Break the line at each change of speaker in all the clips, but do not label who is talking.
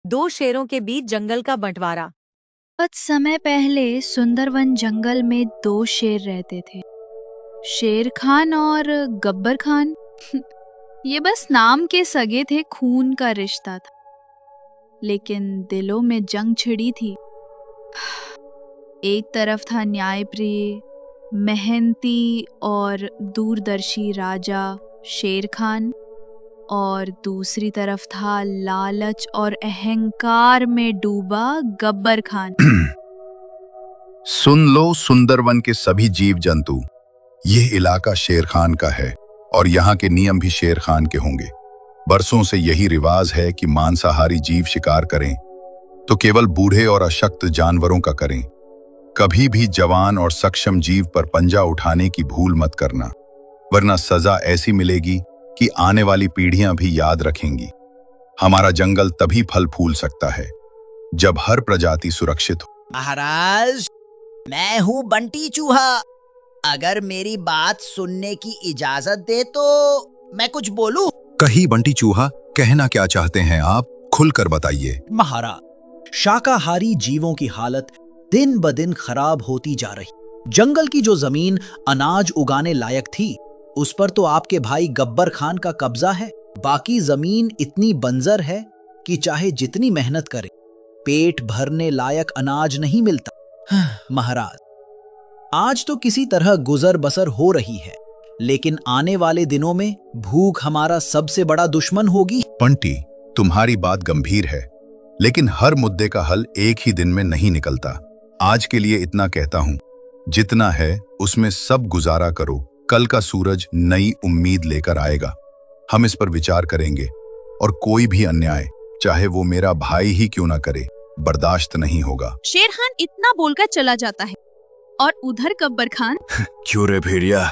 दो शेरों के बीच जंगल का बंटवारा।
बहुत समय पहले सुंदरवन जंगल में दो शेर रहते थे, शेर खान और गब्बर खान। ये बस नाम के सगे थे, खून का रिश्ता था, लेकिन दिलों में जंग छिड़ी थी। एक तरफ था न्यायप्रिय, मेहनती और दूरदर्शी राजा शेर खान, और दूसरी तरफ था लालच और अहंकार में डूबा गब्बर खान।
सुन लो सुंदरवन के सभी जीव जंतु, यह इलाका शेर खान का है और यहाँ के नियम भी शेर खान के होंगे। बरसों से यही रिवाज है कि मांसाहारी जीव शिकार करें तो केवल बूढ़े और अशक्त जानवरों का करें। कभी भी जवान और सक्षम जीव पर पंजा उठाने की भूल मत करना, वरना सजा ऐसी मिलेगी कि आने वाली पीढ़ियां भी याद रखेंगी। हमारा जंगल तभी फल फूल सकता है जब हर प्रजाति सुरक्षित हो।
महाराज, मैं हूँ बंटी चूहा। अगर मेरी बात सुनने की इजाजत दे तो मैं कुछ बोलूं?
कही बंटी चूहा, कहना क्या चाहते हैं आप, खुलकर बताइए।
महाराज, शाकाहारी जीवों की हालत दिन ब दिन खराब होती जा रही। जंगल की जो जमीन अनाज उगाने लायक थी, उस पर तो आपके भाई गब्बर खान का कब्जा है। बाकी जमीन इतनी बंजर है कि चाहे जितनी मेहनत करे, पेट भरने लायक अनाज नहीं मिलता। महाराज, आज तो किसी तरह गुजर बसर हो रही है, लेकिन आने वाले दिनों में भूख हमारा सबसे बड़ा दुश्मन होगी।
बंटी, तुम्हारी बात गंभीर है, लेकिन हर मुद्दे का हल एक ही दिन में नहीं निकलता। आज के लिए इतना कहता हूं, जितना है उसमें सब गुजारा करो। कल का सूरज नई उम्मीद लेकर आएगा। हम इस पर विचार करेंगे और कोई भी अन्याय, चाहे वो मेरा भाई ही क्यों ना करे, बर्दाश्त नहीं होगा।
शेर खान इतना बोलकर चला जाता है और उधर गब्बर खान
क्यों रे भेड़िया,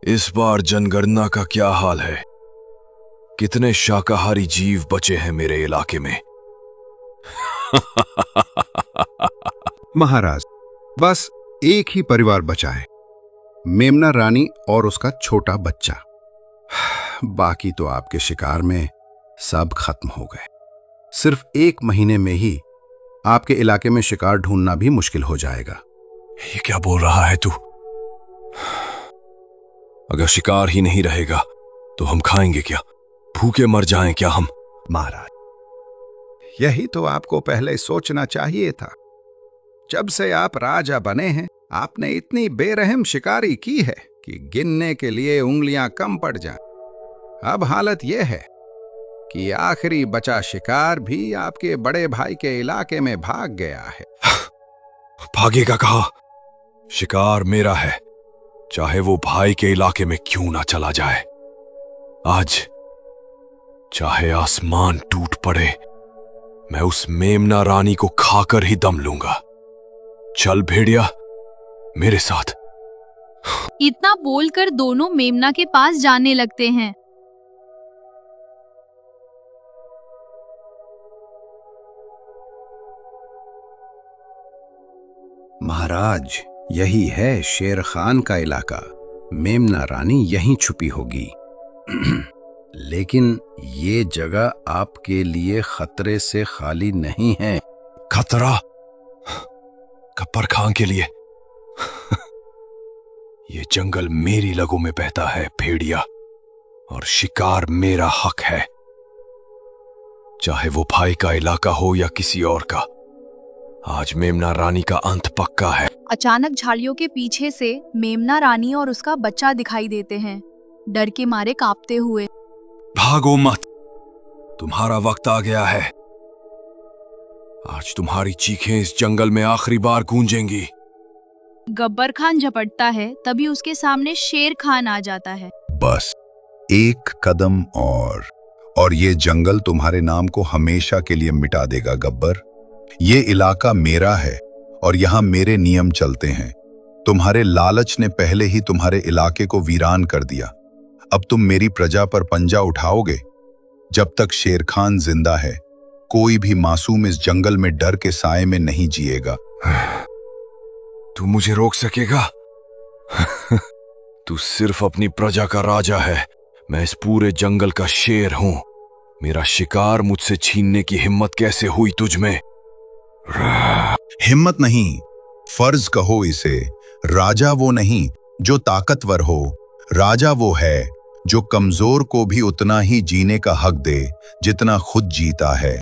इस बार जनगणना का क्या हाल है? कितने शाकाहारी जीव बचे हैं मेरे इलाके में?
महाराज, बस एक ही परिवार बचा है, मेमना रानी और उसका छोटा बच्चा। बाकी तो आपके शिकार में सब खत्म हो गए। सिर्फ 1 महीने में ही आपके इलाके में शिकार ढूंढना भी मुश्किल हो जाएगा।
ये क्या बोल रहा है तू? अगर शिकार ही नहीं रहेगा तो हम खाएंगे क्या? भूखे मर जाएं क्या हम?
महाराज, यही तो आपको पहले सोचना चाहिए था। जब से आप राजा बने हैं, आपने इतनी बेरहम शिकारी की है कि गिनने के लिए उंगलियां कम पड़ जाएं। अब हालत यह है कि आखिरी बचा शिकार भी आपके बड़े भाई के इलाके में भाग गया है।
भागेगा कहाँ? शिकार मेरा है, चाहे वो भाई के इलाके में क्यों ना चला जाए। आज चाहे आसमान टूट पड़े, मैं उस मेमना रानी को खाकर ही दम लूंगा। चल भेड़िया, मेरे साथ।
इतना बोलकर दोनों मेमना के पास जाने लगते हैं।
महाराज, यही है शेर खान का इलाका। मेमना रानी यहीं छुपी होगी। लेकिन ये जगह आपके लिए खतरे से खाली नहीं है।
खतरा? गब्बर खान के लिए? ये जंगल मेरी लगों में बहता है भेड़िया, और शिकार मेरा हक है, चाहे वो भाई का इलाका हो या किसी और का। आज मेमना रानी का अंत पक्का है।
अचानक झाड़ियों के पीछे से मेमना रानी और उसका बच्चा दिखाई देते हैं, डर के मारे कांपते हुए।
भागो मत, तुम्हारा वक्त आ गया है। आज तुम्हारी चीखें इस जंगल में आखिरी बार गूंजेंगी।
गब्बर खान झपटता है, तभी उसके सामने शेर खान आ जाता है।
बस एक कदम और ये जंगल तुम्हारे नाम को हमेशा के लिए मिटा देगा गब्बर। ये इलाका मेरा है और यहाँ मेरे नियम चलते हैं। तुम्हारे लालच ने पहले ही तुम्हारे इलाके को वीरान कर दिया। अब तुम मेरी प्रजा पर पंजा उठाओगे। जब तक शेर खान जिंदा है, कोई भी मासूम इस जंगल में डर के साए में नहीं जिएगा।
तू मुझे रोक सकेगा? तू सिर्फ अपनी प्रजा का राजा है, मैं इस पूरे जंगल का शेर हूं। मेरा शिकार मुझसे छीनने की हिम्मत कैसे हुई तुझ में?
हिम्मत नहीं, फर्ज कहो इसे। राजा वो नहीं जो ताकतवर हो, राजा वो है जो कमजोर को भी उतना ही जीने का हक दे जितना खुद जीता है।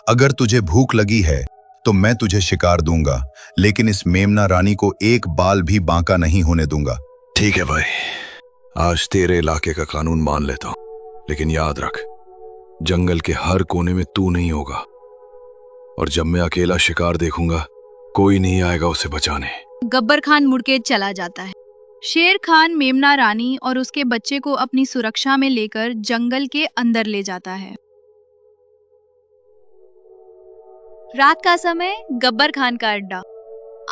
अगर तुझे भूख लगी है तो मैं तुझे शिकार दूंगा, लेकिन इस मेमना रानी को एक बाल भी बांका नहीं होने दूंगा।
ठीक है भाई, आज तेरे इलाके का कानून मान लेता हूं, लेकिन याद रख, जंगल के हर कोने में तू नहीं होगा, और जब मैं अकेला शिकार देखूंगा कोई नहीं आएगा उसे बचाने।
गब्बर खान मुड़के चला जाता है। शेर खान मेमना रानी और उसके बच्चे को अपनी सुरक्षा में लेकर जंगल के अंदर ले जाता है। रात का समय, गब्बर खान का अड्डा।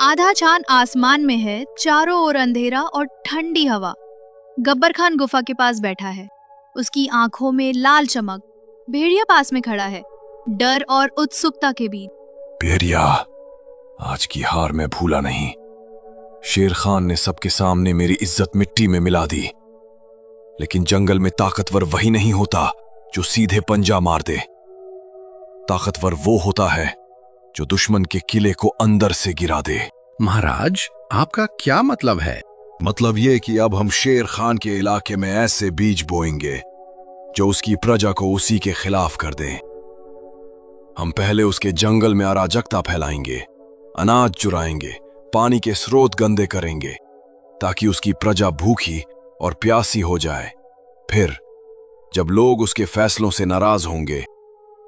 आधा चांद आसमान में है, चारों ओर अंधेरा और ठंडी हवा। गब्बर खान गुफा के पास बैठा है, उसकी आंखों में लाल चमक। भेड़िया पास में खड़ा है, डर और उत्सुकता के बीच।
भेड़िया, आज की हार मैं भूला नहीं। शेर खान ने सबके सामने मेरी इज्जत मिट्टी में मिला दी, लेकिन जंगल में ताकतवर वही नहीं होता जो सीधे पंजा मार दे। ताकतवर वो होता है जो दुश्मन के किले को अंदर से गिरा दे।
महाराज, आपका क्या मतलब है?
मतलब ये कि अब हम शेर खान के इलाके में ऐसे बीज बोएंगे जो उसकी प्रजा को उसी के खिलाफ कर दें। हम पहले उसके जंगल में अराजकता फैलाएंगे, अनाज चुराएंगे, पानी के स्रोत गंदे करेंगे, ताकि उसकी प्रजा भूखी और प्यासी हो जाए। फिर जब लोग उसके फैसलों से नाराज होंगे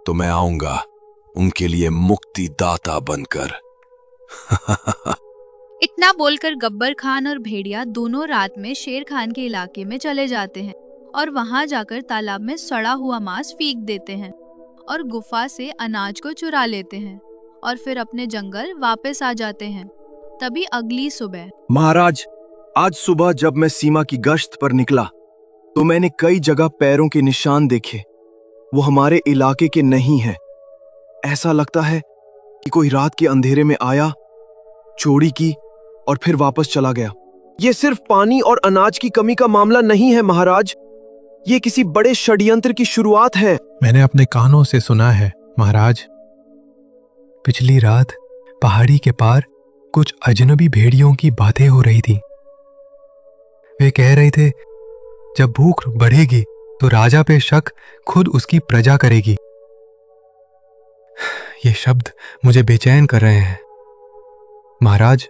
तो मैं आऊंगा उनके लिए मुक्तिदाता बनकर।
इतना बोलकर गब्बर खान और भेड़िया दोनों रात में शेर खान के इलाके में चले जाते हैं और वहां जाकर तालाब में सड़ा हुआ मांस फेंक देते हैं और गुफा से अनाज को चुरा लेते हैं और फिर अपने जंगल वापस आ जाते हैं। तभी अगली सुबह।
महाराज, आज सुबह जब मैं सीमा की गश्त पर निकला तो मैंने कई जगह पैरों के निशान देखे। वो हमारे इलाके के नहीं हैं। ऐसा लगता है कि कोई रात के अंधेरे में आया, चोरी की और फिर वापस चला गया। ये सिर्फ पानी और अनाज की कमी का मामला नहीं है महाराज, ये किसी बड़े षड्यंत्र की शुरुआत है।
मैंने अपने कानों से सुना है महाराज। पिछली रात पहाड़ी के पार कुछ अजनबी भेड़ियों की बातें हो रही थी। वे कह रहे थे जब भूख बढ़ेगी तो राजा पे शक खुद उसकी प्रजा करेगी। ये शब्द मुझे बेचैन कर रहे हैं। महाराज,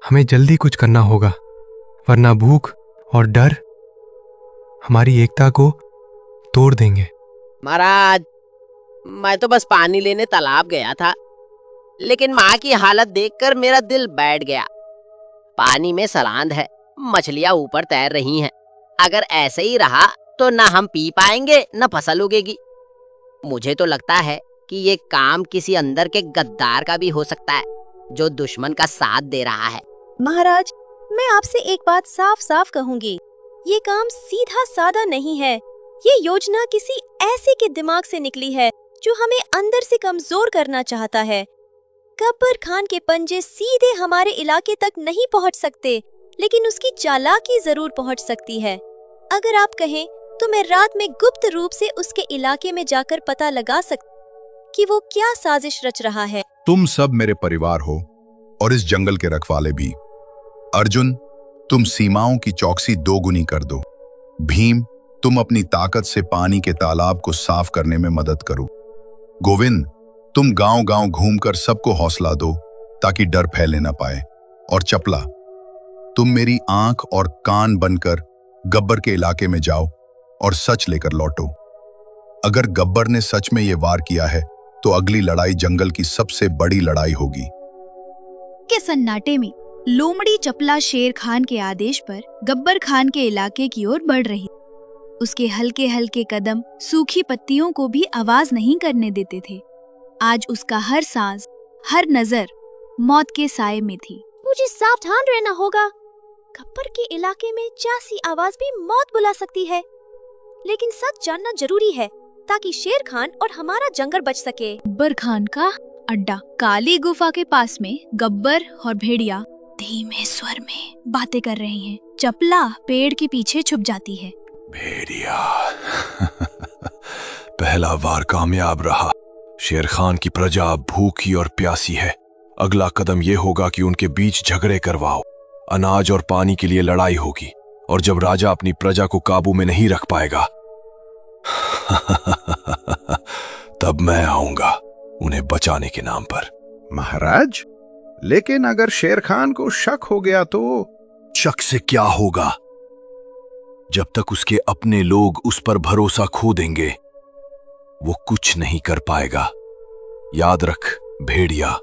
हमें जल्दी कुछ करना होगा, वरना भूख और डर हमारी एकता को तोड़ देंगे।
महाराज, मैं तो बस पानी लेने तालाब गया था, लेकिन माँ की हालत देखकर मेरा दिल बैठ गया। पानी में सलांद है, मछलियाँ ऊपर तैर रही हैं। अगर ऐसे ही रहा तो न हम पी पाएंगे न फसल उगेगी। मुझे तो लगता है कि ये काम किसी अंदर के गद्दार का भी हो सकता है जो दुश्मन का साथ दे रहा है।
महाराज, मैं आपसे एक बात साफ साफ कहूंगी, ये काम सीधा साधा नहीं है। ये योजना किसी ऐसे के दिमाग से निकली है जो हमें अंदर से कमजोर करना चाहता है। गब्बर खान के पंजे सीधे हमारे इलाके तक नहीं पहुंच सकते, लेकिन उसकी चालाकी जरूर पहुंच सकती है। अगर आप कहें तो मैं रात में गुप्त रूप से उसके इलाके में जाकर पता लगा सकती कि वो क्या साजिश रच रहा है।
तुम सब मेरे परिवार हो और इस जंगल के रखवाले भी। अर्जुन, तुम सीमाओं की चौकसी दोगुनी कर दो। भीम, तुम अपनी ताकत से पानी के तालाब को साफ करने में मदद करो। गोविंद, तुम गांव-गांव घूमकर सबको हौसला दो ताकि डर फैले ना पाए। और चपला, तुम मेरी आंख और कान बनकर गब्बर के इलाके में जाओ और सच लेकर लौटो। अगर गब्बर ने सच में ये वार किया है तो अगली लड़ाई जंगल की सबसे बड़ी लड़ाई होगी।
के सन्नाटे में लोमड़ी चपला शेर खान के आदेश पर गब्बर खान के इलाके की ओर बढ़ रही। उसके हल्के हल्के कदम सूखी पत्तियों को भी आवाज नहीं करने देते थे। आज उसका हर सांस, हर नजर मौत के साए में थी।
मुझे सावधान रहना होगा। गब्बर के इलाके में जैसी आवाज भी मौत बुला सकती है, लेकिन सच जानना जरूरी है ताकि शेर खान और हमारा जंगल बच सके।
गब्बर खान का अड्डा। काली गुफा के पास में गब्बर और भेड़िया धीमे स्वर में बातें कर रहे हैं। चपला पेड़ के पीछे छुप जाती है।
भेड़िया, पहला वार कामयाब रहा। शेर खान की प्रजा अब भूखी और प्यासी है। अगला कदम यह होगा कि उनके बीच झगड़े करवाओ। अनाज और पानी के लिए लड़ाई होगी, और जब राजा अपनी प्रजा को काबू में नहीं रख पाएगा तब मैं आऊंगा उन्हें बचाने के नाम पर।
महाराज, लेकिन अगर शेर खान को शक हो गया तो?
शक से क्या होगा? जब तक उसके अपने लोग उस पर भरोसा खो देंगे, वो कुछ नहीं कर पाएगा। याद रख भेड़िया,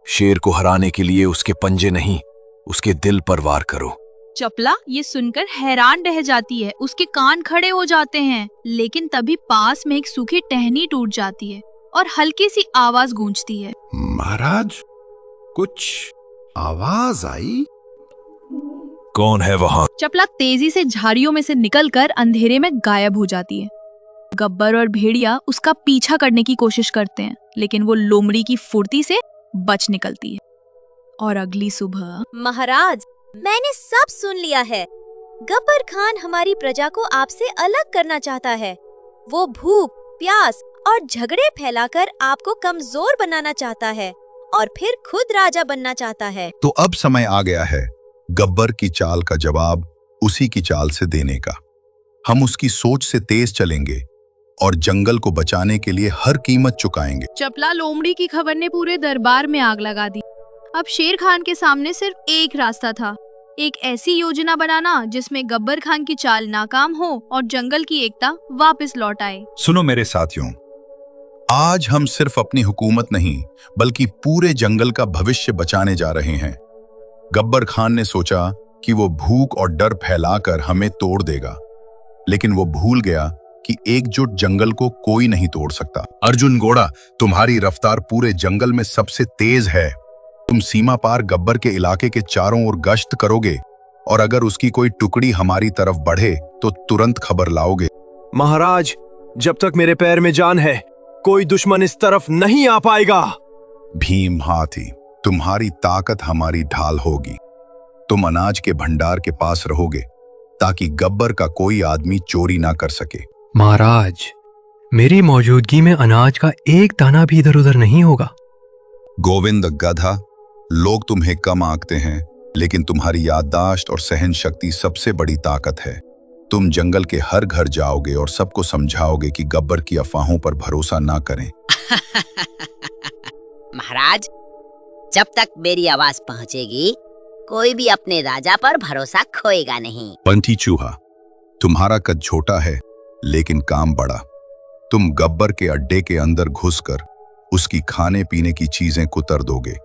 शेर को हराने के लिए उसके पंजे नहीं, उसके दिल पर वार करो।
चपला ये सुनकर हैरान रह जाती है। उसके कान खड़े हो जाते हैं, लेकिन तभी पास में एक सूखी टहनी टूट जाती है और हल्की सी आवाज गूंजती है।
महाराज, कुछ आवाज आई।
कौन है वहां?
चपला तेजी से झाड़ियों में से निकलकर अंधेरे में गायब हो जाती है। गब्बर और भेड़िया उसका पीछा करने की कोशिश करते हैं, लेकिन वो लोमड़ी की फुर्ती से बच निकलती है। और अगली सुबह।
महाराज, मैंने सब सुन लिया है। गब्बर खान हमारी प्रजा को आपसे अलग करना चाहता है। वो भूख, प्यास और झगड़े फैलाकर आपको कमजोर बनाना चाहता है और फिर खुद राजा बनना चाहता है।
तो अब समय आ गया है गब्बर की चाल का जवाब उसी की चाल से देने का। हम उसकी सोच से तेज चलेंगे और जंगल को बचाने के लिए हर कीमत चुकाएंगे।
चपला लोमड़ी की खबर ने पूरे दरबार में आग लगा दी। अब शेर खान के सामने सिर्फ एक रास्ता था, एक ऐसी योजना बनाना जिसमें गब्बर खान की चाल नाकाम हो और जंगल की एकता वापस लौट आए।
सुनो मेरे साथियों, आज हम सिर्फ अपनी हुकूमत नहीं बल्कि पूरे जंगल का भविष्य बचाने जा रहे हैं। गब्बर खान ने सोचा कि वो भूख और डर फैलाकर हमें तोड़ देगा, लेकिन वो भूल गया कि एकजुट जंगल को कोई नहीं तोड़ सकता। अर्जुन घोड़ा, तुम्हारी रफ्तार पूरे जंगल में सबसे तेज है। तुम सीमा पार गब्बर के इलाके के चारों ओर गश्त करोगे और अगर उसकी कोई टुकड़ी हमारी तरफ बढ़े तो तुरंत खबर लाओगे।
महाराज, जब तक मेरे पैर में जान है, कोई दुश्मन इस तरफ नहीं आ पाएगा।
भीम हाथी, तुम्हारी ताकत हमारी ढाल होगी। तुम अनाज के भंडार के पास रहोगे ताकि गब्बर का कोई आदमी चोरी ना कर सके।
महाराज, मेरी मौजूदगी में अनाज का एक दाना भी इधर उधर नहीं होगा।
गोविंद गधा, लोग तुम्हें कम आंकते हैं, लेकिन तुम्हारी याददाश्त और सहन शक्ति सबसे बड़ी ताकत है। तुम जंगल के हर घर जाओगे और सबको समझाओगे कि गब्बर की अफवाहों पर भरोसा ना करें।
महाराज, जब तक मेरी आवाज पहुंचेगी, कोई भी अपने राजा पर भरोसा खोएगा नहीं।
पंथी चूहा, तुम्हारा कद छोटा है लेकिन काम बड़ा। तुम गब्बर के अड्डे के अंदर घुसकर उसकी खाने पीने की चीजें कुतर दोगे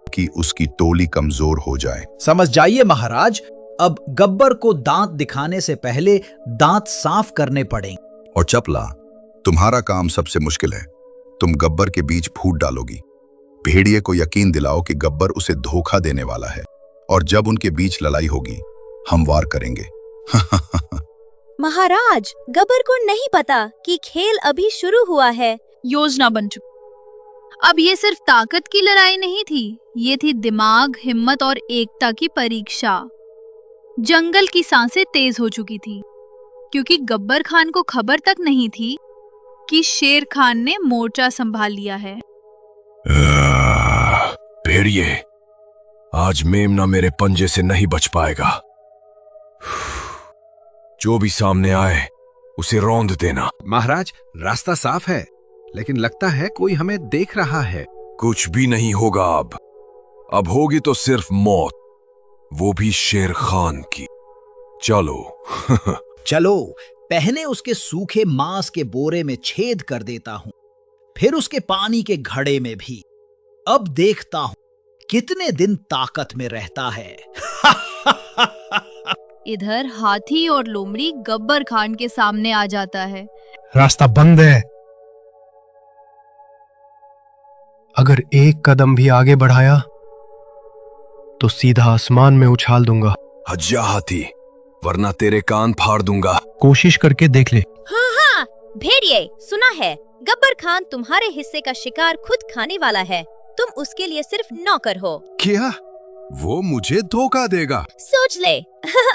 कि उसकी टोली कमजोर हो जाए।
समझ जाइए महाराज, अब गब्बर को दांत दिखाने से पहले दांत साफ करने पड़ेंगे।
और चपला, तुम्हारा काम सबसे मुश्किल है। तुम गब्बर के बीच फूट डालोगी। भेड़िए को यकीन दिलाओ कि गब्बर उसे धोखा देने वाला है, और जब उनके बीच लड़ाई होगी हम वार करेंगे।
महाराज, गब्बर को नहीं पता कि खेल अभी शुरू हुआ है।
योजना बन चुकी। अब ये सिर्फ ताकत की लड़ाई नहीं थी, ये थी दिमाग, हिम्मत और एकता की परीक्षा। जंगल की सांसें तेज हो चुकी थी, क्योंकि गब्बर खान को खबर तक नहीं थी कि शेर खान ने मोर्चा संभाल लिया है।
भेड़िए, आज मेमना मेरे पंजे से नहीं बच पाएगा। जो भी सामने आए उसे रौंद देना।
महाराज, रास्ता साफ है, लेकिन लगता है कोई हमें देख रहा है।
कुछ भी नहीं होगा अब होगी तो सिर्फ मौत, वो भी शेर खान की। चलो।
चलो, पहले उसके सूखे मांस के बोरे में छेद कर देता हूं, फिर उसके पानी के घड़े में भी। अब देखता हूं कितने दिन ताकत में रहता है।
इधर हाथी और लोमड़ी गब्बर खान के सामने आ जाता है।
रास्ता बंद है। अगर एक कदम भी आगे बढ़ाया तो सीधा आसमान में उछाल दूंगा।
हट जा हाथी, वरना तेरे कान फाड़ दूंगा।
कोशिश करके देख ले।
हाँ, भेड़िए, सुना है गब्बर खान तुम्हारे हिस्से का शिकार खुद खाने वाला है। तुम उसके लिए सिर्फ नौकर हो।
क्या वो मुझे धोखा देगा?
सोच ले।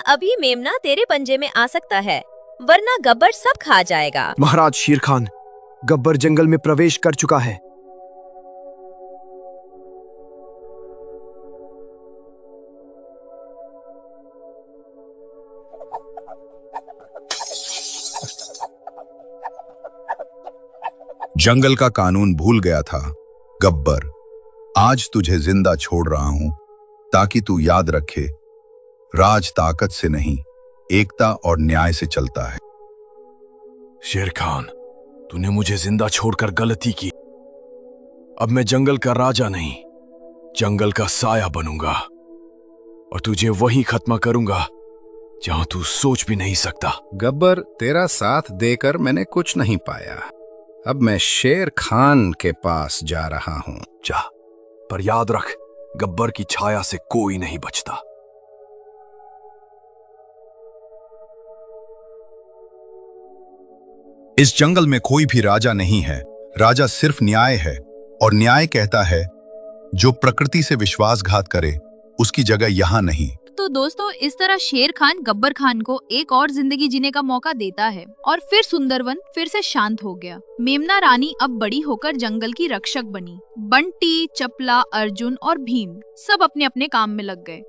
अभी मेमना तेरे पंजे में आ सकता है, वरना गब्बर सब खा जाएगा।
महाराज शेर खान, गब्बर जंगल में प्रवेश कर चुका है।
जंगल का कानून भूल गया था। गब्बर, आज तुझे जिंदा छोड़ रहा हूं ताकि तू याद रखे, राज ताकत से नहीं, एकता और न्याय से चलता है।
शेर खान, तूने मुझे जिंदा छोड़कर गलती की। अब मैं जंगल का राजा नहीं, जंगल का साया बनूंगा और तुझे वहीं खत्म करूंगा जहां तू सोच भी नहीं सकता।
गब्बर, तेरा साथ देकर मैंने कुछ नहीं पाया। अब मैं शेर खान के पास जा रहा हूं।
जा, पर याद रख, गब्बर की छाया से कोई नहीं बचता।
इस जंगल में कोई भी राजा नहीं है। राजा सिर्फ न्याय है, और न्याय कहता है जो प्रकृति से विश्वासघात करे उसकी जगह यहां नहीं।
तो दोस्तों, इस तरह शेर खान गब्बर खान को एक और जिंदगी जीने का मौका देता है और फिर सुंदरवन फिर से शांत हो गया। मेमना रानी अब बड़ी होकर जंगल की रक्षक बनी। बंटी, चपला, अर्जुन और भीम सब अपने अपने काम में लग गए।